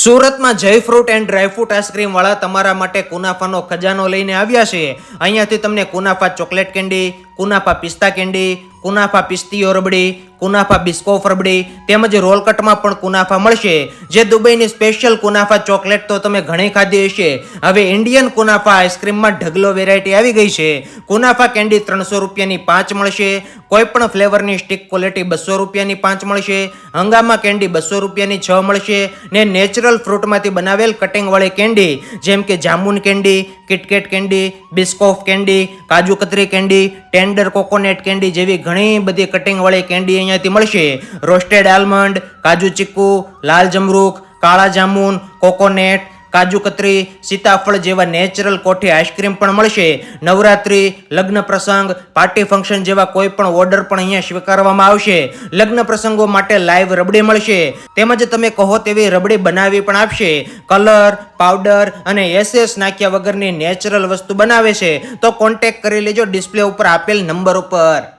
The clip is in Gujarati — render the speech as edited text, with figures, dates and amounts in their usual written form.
સુરતમાં જય ફ્રૂટ એન્ડ ડ્રાયફ્રૂટ આઈસ્ક્રીમ વાળા તમારા માટે કુનાફાનો ખજાનો લઈને આવ્યા છે। અહીંયાથી તમને kunafa chocolate candy, kunafa pista candy, kunafa પિસ્તીઓ રબડી, કુનાફા બિસ્કોફ રબડી તેમજ રોલકટમાં પણ કુનાફા મળશે। જે દુબઈની સ્પેશિયલ કુનાફા ચોકલેટ તો તમે ઘણી ખાધી હશે, હવે ઇન્ડિયન કુનાફા આઈસ્ક્રીમમાં ઢગલો વેરાયટી આવી ગઈ છે। કુનાફા કેન્ડી 300 રૂપિયાની 5 મળશે। કોઈ પણ ફ્લેવરની સ્ટીક ક્વોલિટી 200 રૂપિયાની 5 મળશે। હંગામા કેન્ડી 200 રૂપિયાની 6 મળશે ને નેચરલ ફ્રૂટમાંથી બનાવેલ કટિંગ વાળી કેન્ડી જેમ કે jamun candy, KitKat candy, Biscoff candy, kaju katli candy, tender coconut candy જેવી ઘણી બધી કટિંગ વાળી કેન્ડી અહીંયાથી મળશે। રોસ્ટેડ આલમંડ, કાજુ ચીકુ, લાલ જમરૂખ, કાળા જામુન, કોકોનટ, કાજુ કતરી, સીતાફળ જેવા નેચરલ કોઠી આઈસ્ક્રીમ પણ મળશે। નવરાત્રી, લગ્ન પ્રસંગ, પાર્ટી ફંક્શન જેવા કોઈ પણ ઓર્ડર પણ અહીંયા સ્વીકારવામાં આવશે। લગ્ન પ્રસંગો માટે લાઈવ રબડી મળશે તેમજ તમે કહો તેવી રબડી બનાવી પણ આપશે। કલર, પાવડર અને એસેસ નાખ્યા વગરની નેચરલ વસ્તુ બનાવે છે, તો કોન્ટેક્ટ કરી લેજો ડિસ્પ્લે ઉપર આપેલ નંબર ઉપર।